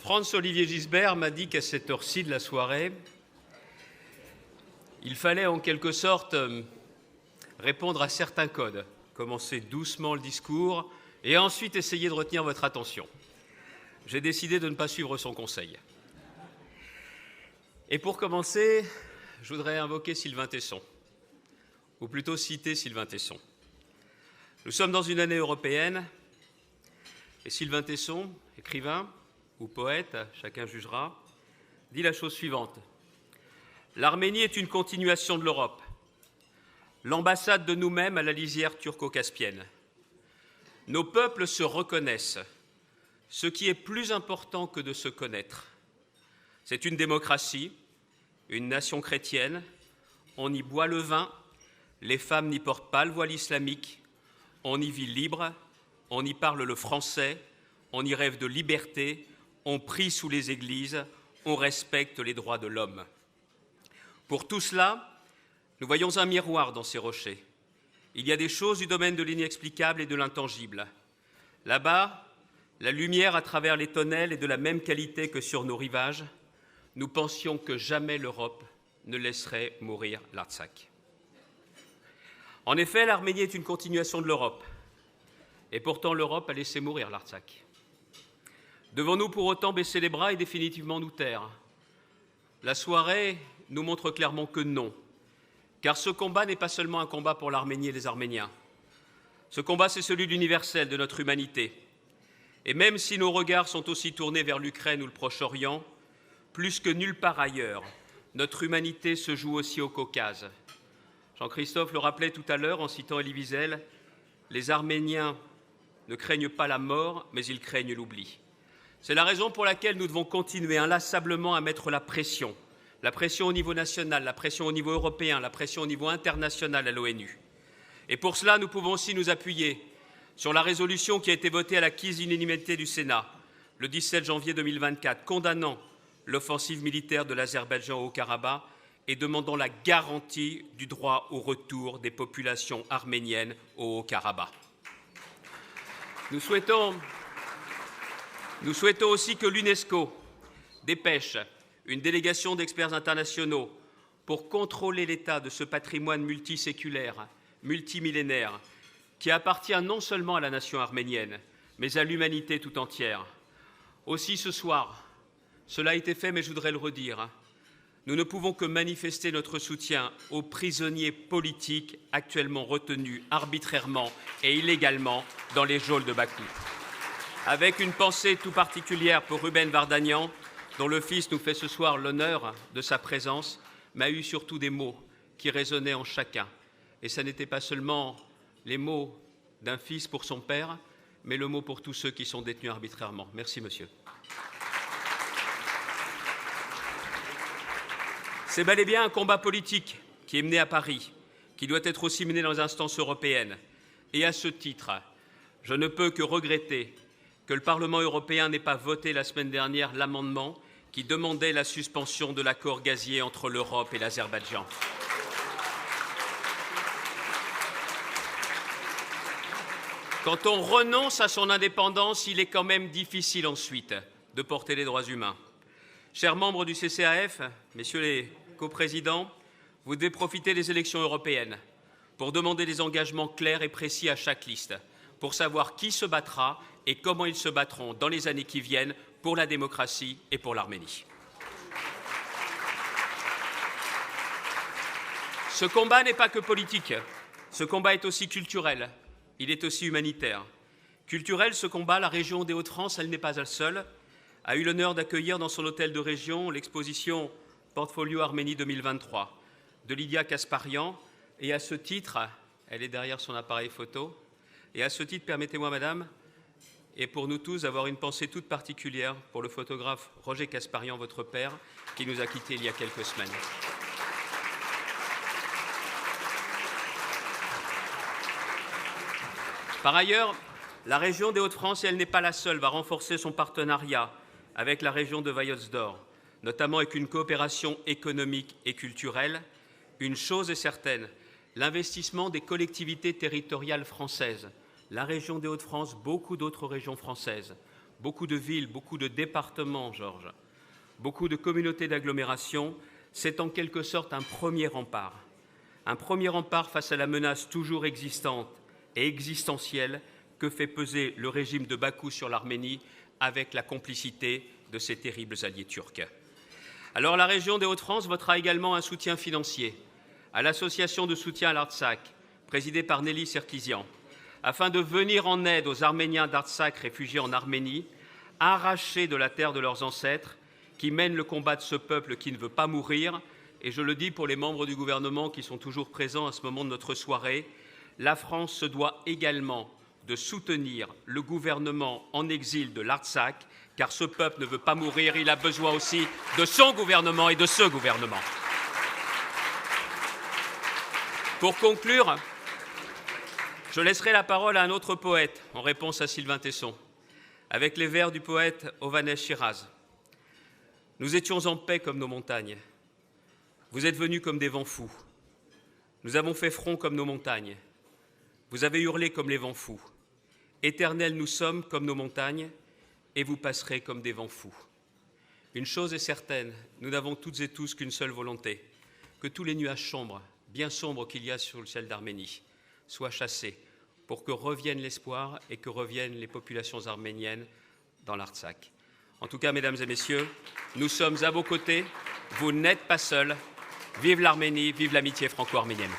Franz-Olivier Gisbert m'a dit qu'à cette heure-ci de la soirée, il fallait en quelque sorte répondre à certains codes, commencer doucement le discours et ensuite essayer de retenir votre attention. J'ai décidé de ne pas suivre son conseil. Et pour commencer, je voudrais invoquer Sylvain Tesson, ou plutôt citer Sylvain Tesson. Nous sommes dans une année européenne, et Sylvain Tesson, écrivain ou poète, chacun jugera, dit la chose suivante. L'Arménie est une continuation de l'Europe, l'ambassade de nous-mêmes à la lisière turco-caspienne. Nos peuples se reconnaissent, ce qui est plus important que de se connaître. C'est une démocratie, une nation chrétienne, on y boit le vin, les femmes n'y portent pas le voile islamique, on y vit libre, on y parle le français, on y rêve de liberté, on prie sous les églises, on respecte les droits de l'homme. Pour tout cela, nous voyons un miroir dans ces rochers. Il y a des choses du domaine de l'inexplicable et de l'intangible. Là-bas, la lumière à travers les tonnelles est de la même qualité que sur nos rivages. Nous pensions que jamais l'Europe ne laisserait mourir l'Artsakh. En effet, l'Arménie est une continuation de l'Europe. Et pourtant, l'Europe a laissé mourir l'Artsakh. Devons-nous pour autant baisser les bras et définitivement nous taire? La soirée nous montre clairement que non, car ce combat n'est pas seulement un combat pour l'Arménie et les Arméniens. Ce combat, c'est celui de l'universel, de notre humanité. Et même si nos regards sont aussi tournés vers l'Ukraine ou le Proche-Orient, plus que nulle part ailleurs, notre humanité se joue aussi au Caucase. Jean-Christophe le rappelait tout à l'heure en citant Elie Wiesel, les Arméniens ne craignent pas la mort, mais ils craignent l'oubli. C'est la raison pour laquelle nous devons continuer inlassablement à mettre la pression au niveau national, la pression au niveau européen, la pression au niveau international à l'ONU. Et pour cela, nous pouvons aussi nous appuyer sur la résolution qui a été votée à la quasi-unanimité du Sénat le 17 janvier 2024, condamnant l'offensive militaire de l'Azerbaïdjan au Haut-Karabakh et demandant la garantie du droit au retour des populations arméniennes au Haut-Karabakh. Nous souhaitons aussi que l'UNESCO dépêche une délégation d'experts internationaux pour contrôler l'état de ce patrimoine multiséculaire, multimillénaire, qui appartient non seulement à la nation arménienne, mais à l'humanité tout entière. Aussi ce soir, cela a été fait, mais je voudrais le redire, nous ne pouvons que manifester notre soutien aux prisonniers politiques actuellement retenus arbitrairement et illégalement dans les geôles de Bakou. Avec une pensée tout particulière pour Ruben Vardanian, dont le fils nous fait ce soir l'honneur de sa présence, mais a eu surtout des mots qui résonnaient en chacun. Et ce n'était pas seulement les mots d'un fils pour son père, mais le mot pour tous ceux qui sont détenus arbitrairement. Merci, monsieur. C'est bel et bien un combat politique qui est mené à Paris, qui doit être aussi mené dans les instances européennes. Et à ce titre, je ne peux que regretter que le Parlement européen n'ait pas voté la semaine dernière l'amendement qui demandait la suspension de l'accord gazier entre l'Europe et l'Azerbaïdjan. Quand on renonce à son indépendance, il est quand même difficile ensuite de porter les droits humains. Chers membres du CCAF, messieurs les coprésidents, vous devez profiter des élections européennes pour demander des engagements clairs et précis à chaque liste, pour savoir qui se battra et comment ils se battront dans les années qui viennent pour la démocratie et pour l'Arménie. Ce combat n'est pas que politique, ce combat est aussi culturel, il est aussi humanitaire. Culturel, ce combat, la région des Hauts-de-France, elle n'est pas la seule, a eu l'honneur d'accueillir dans son hôtel de région l'exposition Portfolio Arménie 2023 de Lydia Kasparian. Et à ce titre, elle est derrière son appareil photo, et à ce titre, permettez-moi, madame, et pour nous tous, avoir une pensée toute particulière pour le photographe Roger Kasparian, votre père, qui nous a quittés il y a quelques semaines. Par ailleurs, la région des Hauts-de-France, et elle n'est pas la seule, va renforcer son partenariat avec la région de Vayots-d'Or, notamment avec une coopération économique et culturelle. Une chose est certaine, l'investissement des collectivités territoriales françaises, la région des Hauts-de-France, beaucoup d'autres régions françaises, beaucoup de villes, beaucoup de départements, Georges, beaucoup de communautés d'agglomération, c'est en quelque sorte un premier rempart. Un premier rempart face à la menace toujours existante et existentielle que fait peser le régime de Bakou sur l'Arménie avec la complicité de ses terribles alliés turcs. Alors la région des Hauts-de-France votera également un soutien financier à l'association de soutien à l'Artsakh, présidée par Nelly Sarkisian, afin de venir en aide aux Arméniens d'Artsakh réfugiés en Arménie, arrachés de la terre de leurs ancêtres, qui mènent le combat de ce peuple qui ne veut pas mourir. Et je le dis pour les membres du gouvernement qui sont toujours présents à ce moment de notre soirée, la France se doit également de soutenir le gouvernement en exil de l'Artsakh, car ce peuple ne veut pas mourir, il a besoin aussi de son gouvernement et de ce gouvernement. Pour conclure, je laisserai la parole à un autre poète en réponse à Sylvain Tesson, avec les vers du poète Ovanes Shiraz. Nous étions en paix comme nos montagnes. Vous êtes venus comme des vents fous. Nous avons fait front comme nos montagnes. Vous avez hurlé comme les vents fous. Éternels nous sommes comme nos montagnes, et vous passerez comme des vents fous. Une chose est certaine, nous n'avons toutes et tous qu'une seule volonté, que tous les nuages sombres, bien sombres qu'il y a sur le ciel d'Arménie, soient chassés pour que revienne l'espoir et que reviennent les populations arméniennes dans l'Artsakh. En tout cas, mesdames et messieurs, nous sommes à vos côtés, vous n'êtes pas seuls. Vive l'Arménie, vive l'amitié franco-arménienne.